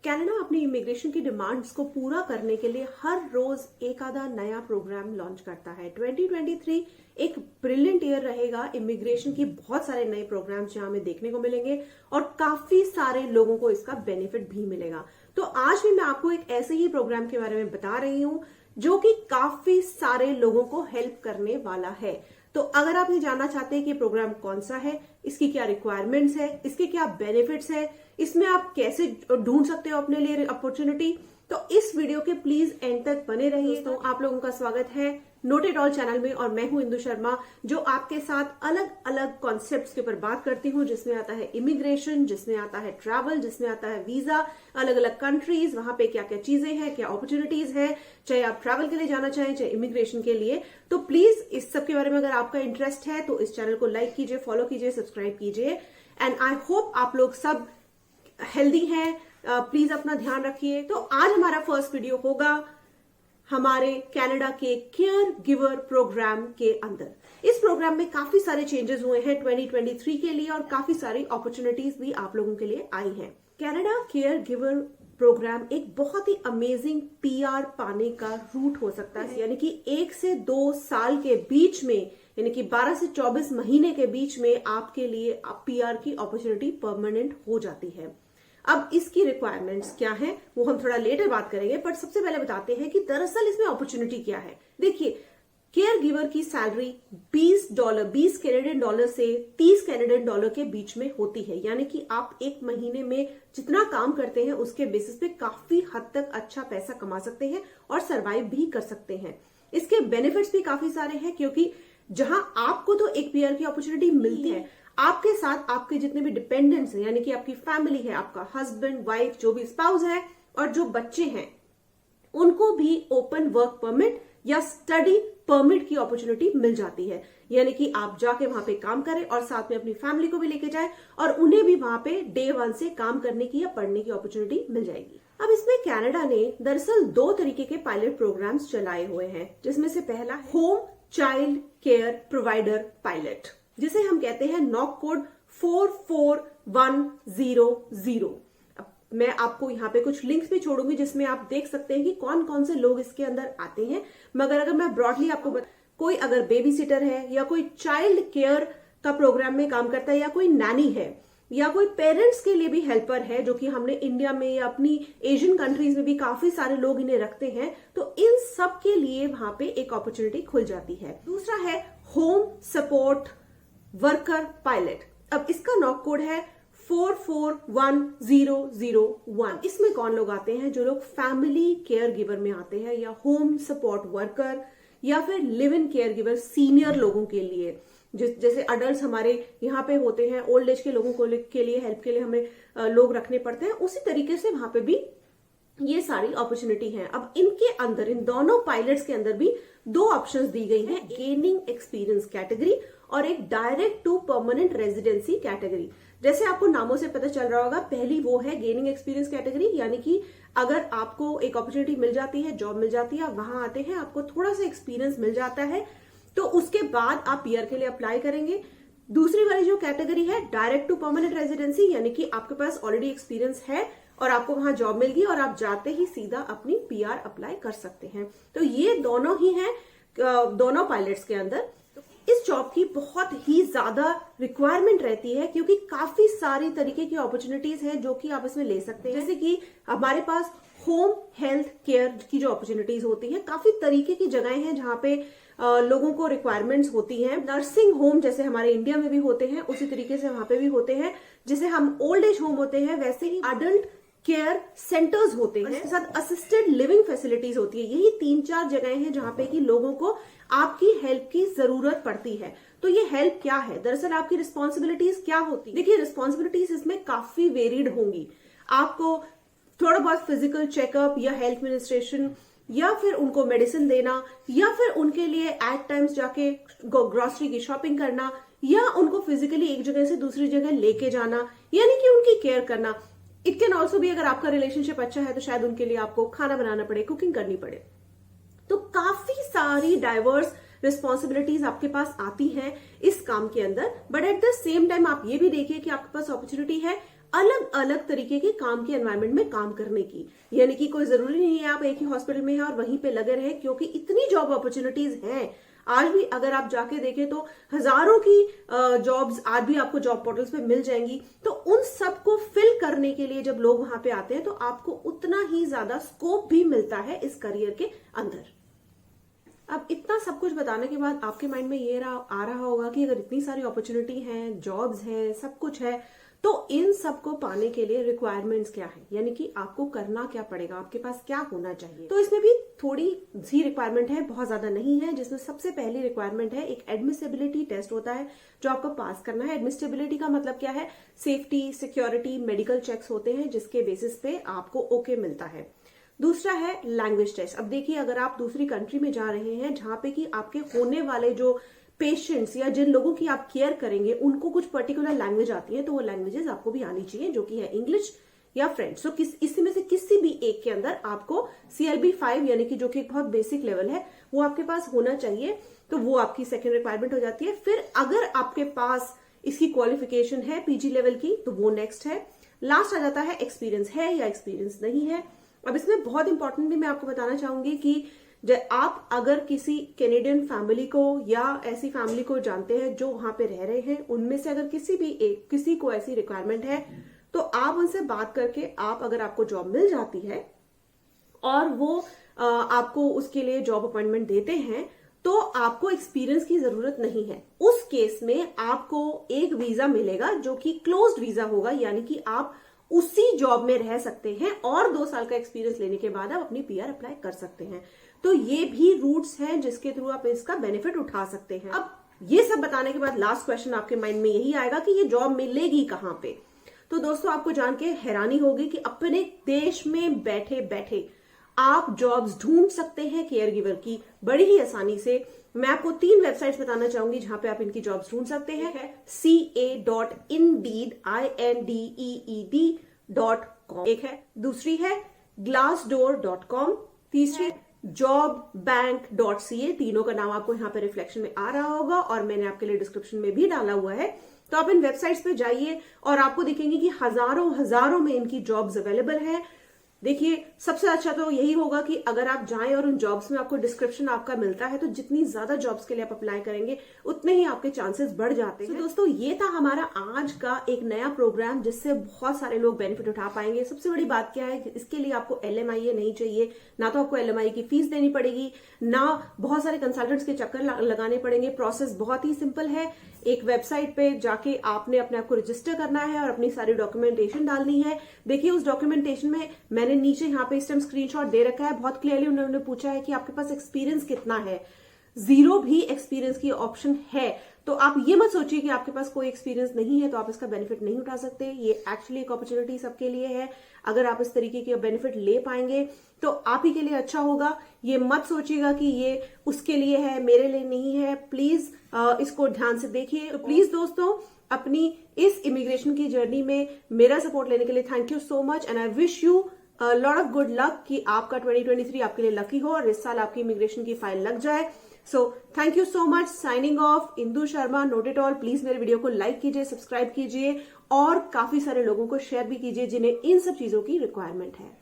Canada अपनी immigration की demands को पूरा करने के लिए हर रोज एक आधा नया प्रोग्राम लॉन्च करता है। 2023 एक ब्रिलियंट ईयर रहेगा इमिग्रेशन की। बहुत सारे नए प्रोग्राम्स यहाँ हमें देखने को मिलेंगे और काफी सारे लोगों को इसका बेनिफिट भी मिलेगा। तो आज भी मैं आपको एक ऐसे ही प्रोग्राम के बारे में बता रही हूँ जो कि काफी सारे लोगों को हेल्प करने वाला है। तो अगर आप ये जानना चाहते हैं कि प्रोग्राम कौन सा है, इसकी क्या रिक्वायरमेंट्स है, इसके क्या बेनिफिट्स है, इसमें आप कैसे ढूंढ सकते हो अपने लिए अपॉर्चुनिटी, तो इस वीडियो के प्लीज एंड तक बने रहिए। तो आप लोगों का स्वागत है नोट इट ऑल चैनल में और मैं हूं इंदु शर्मा, जो आपके साथ अलग अलग कॉन्सेप्ट्स के ऊपर बात करती हूं, जिसमें आता है इमिग्रेशन, जिसमें आता है ट्रैवल, जिसमें आता है वीजा, अलग अलग कंट्रीज, वहां पे क्या क्या चीजें हैं, क्या अपॉर्चुनिटीज है, चाहे आप ट्रैवल के लिए जाना चाहें चाहे इमिग्रेशन के लिए। तो प्लीज इस सब के बारे में अगर आपका इंटरेस्ट है तो इस चैनल को लाइक कीजिए, फॉलो कीजिए, सब्सक्राइब कीजिए। एंड आई होप आप लोग सब हेल्दी हैं। प्लीज अपना ध्यान रखिए। तो आज हमारा फर्स्ट वीडियो होगा हमारे कनाडा के केयर गिवर प्रोग्राम के अंदर। इस प्रोग्राम में काफी सारे चेंजेस हुए हैं 2023 के लिए और काफी सारी अपॉर्चुनिटीज भी आप लोगों के लिए आई हैं। कनाडा केयर गिवर प्रोग्राम एक बहुत ही अमेजिंग पीआर पाने का रूट हो सकता है, यानी कि 1 से 2 साल के बीच में, यानी कि 12 से 24 महीने के बीच में आपके लिए पीआर की अपॉर्चुनिटी परमानेंट हो जाती है। अब इसकी रिक्वायरमेंट्स क्या हैं वो हम थोड़ा लेटर बात करेंगे, पर सबसे पहले बताते हैं कि दरअसल इसमें अपॉर्चुनिटी क्या है। देखिए, केयर गिवर की सैलरी $20 20 कैनेडियन डॉलर से $30 कैनेडियन डॉलर के बीच में होती है, यानी कि आप एक महीने में जितना काम करते हैं उसके बेसिस पे काफी हद तक अच्छा पैसा कमा सकते हैं और सरवाइव भी कर सकते हैं। इसके बेनिफिट्स भी काफी सारे हैं, क्योंकि जहां आपको तो एक पीआर की अपॉर्चुनिटी मिलती है, आपके साथ आपके जितने भी डिपेंडेंट्स हैं, यानी कि आपकी फैमिली है, आपका हस्बैंड, वाइफ, जो भी स्पाउस है और जो बच्चे हैं, उनको भी ओपन वर्क परमिट या स्टडी परमिट की अपॉर्चुनिटी मिल जाती है। यानी कि आप जाके वहां पे काम करें और साथ में अपनी फैमिली को भी लेके जाएं और उन्हें भी वहां पे डे 1 से काम करने की या पढ़ने की अपॉर्चुनिटी मिल जाएगी। अब इसमें कनाडा ने दरअसल 2 तरीके के पायलट प्रोग्राम्स चलाए हुए हैं, जिसमें से पहला home child care provider pilot, जिसे हम कहते हैं नॉक कोड 44100। मैं आपको यहाँ पे कुछ लिंक्स भी छोड़ूंगी जिसमें आप देख सकते हैं कि कौन कौन से लोग इसके अंदर आते हैं। मगर अगर मैं ब्रॉडली आपको कोई अगर बेबी सिटर है या कोई चाइल्ड केयर का प्रोग्राम में काम करता है या कोई नैनी है या कोई पेरेंट्स के लिए भी हेल्पर है, जो कि हमने इंडिया में या अपनी एशियन कंट्रीज में भी काफी सारे लोग इन्हें रखते हैं, तो इन सब के लिए वहां पे एक अपॉर्चुनिटी खुल जाती है। दूसरा है होम सपोर्ट वर्कर पायलट। अब इसका नॉक कोड है 441001। इसमें कौन लोग आते हैं? जो लोग फैमिली केयर गिवर में आते हैं या होम सपोर्ट वर्कर या फिर live in care giver senior लोगों के लिए, जैसे अडल्ट हमारे यहाँ पे होते हैं, ओल्ड एज के लोगों के लिए हेल्प के लिए हमें लोग रखने पड़ते हैं, उसी तरीके से वहां पे भी ये सारी अपॉर्चुनिटी है। अब इनके अंदर, इन दोनों पायलट्स के अंदर भी 2 ऑप्शंस दी गई हैं, गेनिंग एक्सपीरियंस कैटेगरी और एक direct to permanent residency category. जैसे आपको नामों से पता चल रहा होगा, पहली वो है गेनिंग एक्सपीरियंस कैटेगरी, यानी कि अगर आपको एक अपॉर्चुनिटी मिल जाती है, जॉब मिल जाती है, वहां आते हैं, आपको थोड़ा सा एक्सपीरियंस मिल जाता है, तो उसके बाद आप पीआर के लिए अप्लाई करेंगे। दूसरी वाली जो कैटेगरी है डायरेक्ट टू परमानेंट रेजिडेंसी, यानी कि आपके पास ऑलरेडी एक्सपीरियंस है और आपको वहां जॉब मिल गई और आप जाते ही सीधा अपनी पीआर अप्लाई कर सकते हैं। तो ये दोनों ही हैं दोनों पायलट्स के अंदर। इस जॉब की बहुत ही ज्यादा रिक्वायरमेंट रहती है, क्योंकि काफी सारी तरीके की अपॉर्चुनिटीज हैं जो कि आप इसमें ले सकते हैं। जैसे कि हमारे पास होम हेल्थ केयर की जो अपॉर्चुनिटीज होती है, काफी तरीके की जगहें हैं जहां पे लोगों को रिक्वायरमेंट्स होती हैं। नर्सिंग होम जैसे हमारे इंडिया में भी होते हैं, उसी तरीके से वहां पे भी होते हैं। जैसे हम ओल्ड एज होम होते हैं, वैसे ही अडल्ट केयर सेंटर्स होते हैं, इसके साथ असिस्टेड लिविंग फैसिलिटीज होती है। यही 3-4 जगहें हैं जहां पे कि लोगों को आपकी हेल्प की जरूरत पड़ती है। तो ये हेल्प क्या है? दरअसल आपकी रिस्पॉन्सिबिलिटीज क्या होती है? देखिए, रिस्पॉन्सिबिलिटीज इसमें काफी वेरिड होंगी। आपको थोड़ा बहुत फिजिकल चेकअप या हेल्थ एडमिनिस्ट्रेशन, या फिर उनको मेडिसिन देना, या फिर उनके लिए एट टाइम्स जाके ग्रोसरी की शॉपिंग करना, या उनको फिजिकली एक जगह से दूसरी जगह लेके जाना, यानी कि उनकी केयर करना। इट कैन ऑल्सो भी, अगर आपका रिलेशनशिप अच्छा है तो शायद उनके लिए आपको खाना बनाना पड़े, कुकिंग करनी पड़े। तो काफी सारी डाइवर्स रिस्पॉन्सिबिलिटीज आपके पास आती हैं इस काम के अंदर। But at the same time आप ये भी देखिए कि आपके पास अपॉर्चुनिटी है अलग अलग तरीके के काम के एनवायरनमेंट में काम करने की। यानी कि कोई जरूरी नहीं है आप एक ही हॉस्पिटल में हैं और वहीं पे लगे रहे, क्योंकि इतनी जॉब अपॉर्चुनिटीज हैं। आज भी अगर आप जाके देखें तो हजारों की जॉब्स आज भी आपको जॉब पोर्टल्स पे मिल जाएंगी। तो उन सबको फिल करने के लिए जब लोग वहां पे आते हैं तो आपको उतना ही ज्यादा स्कोप भी मिलता है इस करियर के अंदर। अब इतना सब कुछ बताने के बाद आपके माइंड में ये आ रहा होगा कि अगर इतनी सारी अपॉर्चुनिटी है, जॉब्स हैं, सब कुछ है, तो इन सबको पाने के लिए रिक्वायरमेंट्स क्या है, यानी कि आपको करना क्या पड़ेगा, आपके पास क्या होना चाहिए। तो इसमें भी थोड़ी सी रिक्वायरमेंट है, बहुत ज्यादा नहीं है, जिसमें सबसे पहली रिक्वायरमेंट है एक एडमिसिबिलिटी टेस्ट होता है जो आपको पास करना है। एडमिसिबिलिटी का मतलब क्या है? सेफ्टी, सिक्योरिटी, मेडिकल चेक्स होते हैं जिसके बेसिस पे आपको ओके मिलता है। दूसरा है लैंग्वेज टेस्ट। अब देखिए, अगर आप दूसरी कंट्री में जा रहे हैं जहां पे कि आपके होने वाले जो पेशेंट्स या जिन लोगों की आप केयर करेंगे उनको कुछ पर्टिकुलर लैंग्वेज आती है, तो वो लैंग्वेजेस आपको भी आनी चाहिए, जो कि है इंग्लिश या फ्रेंच। तो इसमें से किसी भी एक के अंदर आपको CLB-5 यानी कि जो कि एक बहुत बेसिक लेवल है वो आपके पास होना चाहिए। तो वो आपकी सेकेंड रिक्वायरमेंट हो जाती है। फिर अगर आपके पास इसकी क्वालिफिकेशन है PG लेवल की तो वो नेक्स्ट है। लास्ट आ जाता है एक्सपीरियंस है या एक्सपीरियंस नहीं है। अब इसमें बहुत इंपॉर्टेंट भी मैं आपको बताना चाहूंगी कि आप अगर किसी कैनेडियन फैमिली को या ऐसी फैमिली को जानते हैं जो वहां पे रह रहे हैं, उनमें से अगर किसी को ऐसी रिक्वायरमेंट है तो आप उनसे बात करके अगर आपको जॉब मिल जाती है और वो आपको उसके लिए जॉब अपॉइंटमेंट देते हैं तो आपको एक्सपीरियंस की जरूरत नहीं है। उस केस में आपको एक वीजा मिलेगा जो कि क्लोज्ड वीजा होगा, यानी कि आप उसी जॉब में रह सकते हैं और 2 साल का एक्सपीरियंस लेने के बाद आप अपनी PR अप्लाई कर सकते हैं। तो ये भी रूट्स हैं जिसके थ्रू आप इसका बेनिफिट उठा सकते हैं। अब ये सब बताने के बाद लास्ट क्वेश्चन आपके माइंड में यही आएगा कि ये जॉब मिलेगी कहां पे। तो दोस्तों, आपको जान के हैरानी होगी कि अपने देश में बैठे बैठे आप जॉब्स ढूंढ सकते हैं केयर गिवर की बड़ी ही आसानी से। मैं आपको 3 वेबसाइट्स बताना चाहूंगी जहां पे आप इनकी जॉब्स ढूंढ सकते हैं। ca.indeed.com एक है, दूसरी है glassdoor.com, तीसरी jobbank.ca। तीनों का नाम आपको यहाँ पे रिफ्लेक्शन में आ रहा होगा और मैंने आपके लिए डिस्क्रिप्शन में भी डाला हुआ है। तो आप इन वेबसाइट्स पे जाइए और आपको दिखेंगे कि हजारों में इनकी जॉब्स अवेलेबल है। देखिए, सबसे अच्छा तो यही होगा कि अगर आप जाएं और उन जॉब्स में आपको डिस्क्रिप्शन आपका मिलता है तो जितनी ज्यादा जॉब्स के लिए आप अप्लाई करेंगे उतने ही आपके चांसेस बढ़ जाते हैं। तो दोस्तों, ये था हमारा आज का एक नया प्रोग्राम जिससे बहुत सारे लोग बेनिफिट उठा पाएंगे। सबसे बड़ी बात क्या है कि इसके लिए आपको LMIA नहीं चाहिए, ना तो आपको LMIA की फीस देनी पड़ेगी, ना बहुत सारे कंसल्टेंट्स के चक्कर लगाने पड़ेंगे। प्रोसेस बहुत ही सिंपल है। एक वेबसाइट पे जाके आपने अपने आप को रजिस्टर करना है और अपनी सारी डॉक्यूमेंटेशन डालनी है। देखिए, उस डॉक्यूमेंटेशन में मैंने नीचे यहाँ पे इस टाइम स्क्रीनशॉट दे रखा है। बहुत क्लियरली उन्होंने पूछा है कि आपके पास एक्सपीरियंस कितना है। 0 भी एक्सपीरियंस की ऑप्शन है। तो आप ये मत सोचिए कि आपके पास कोई एक्सपीरियंस नहीं है तो आप इसका बेनिफिट नहीं उठा सकते। ये एक्चुअली एक अपॉर्चुनिटी सबके लिए है। अगर आप इस तरीके के बेनिफिट ले पाएंगे तो आप ही के लिए अच्छा होगा। ये मत सोचिएगा कि ये उसके लिए है, मेरे लिए नहीं है। प्लीज इसको ध्यान से देखिए। तो प्लीज दोस्तों, अपनी इस इमिग्रेशन की जर्नी में मेरा सपोर्ट लेने के लिए thank you so much and I wish you lot of good luck कि आपका 2023 आपके लिए लकी हो और इस साल आपकी इमिग्रेशन की फाइल लग जाए। So thank you so much. Signing off, Indu Sharma, note it all. Please मेरे वीडियो को लाइक कीजिए, सब्सक्राइब कीजिए और काफी सारे लोगों को शेयर भी कीजिए जिन्हें इन सब चीजों की रिक्वायरमेंट है।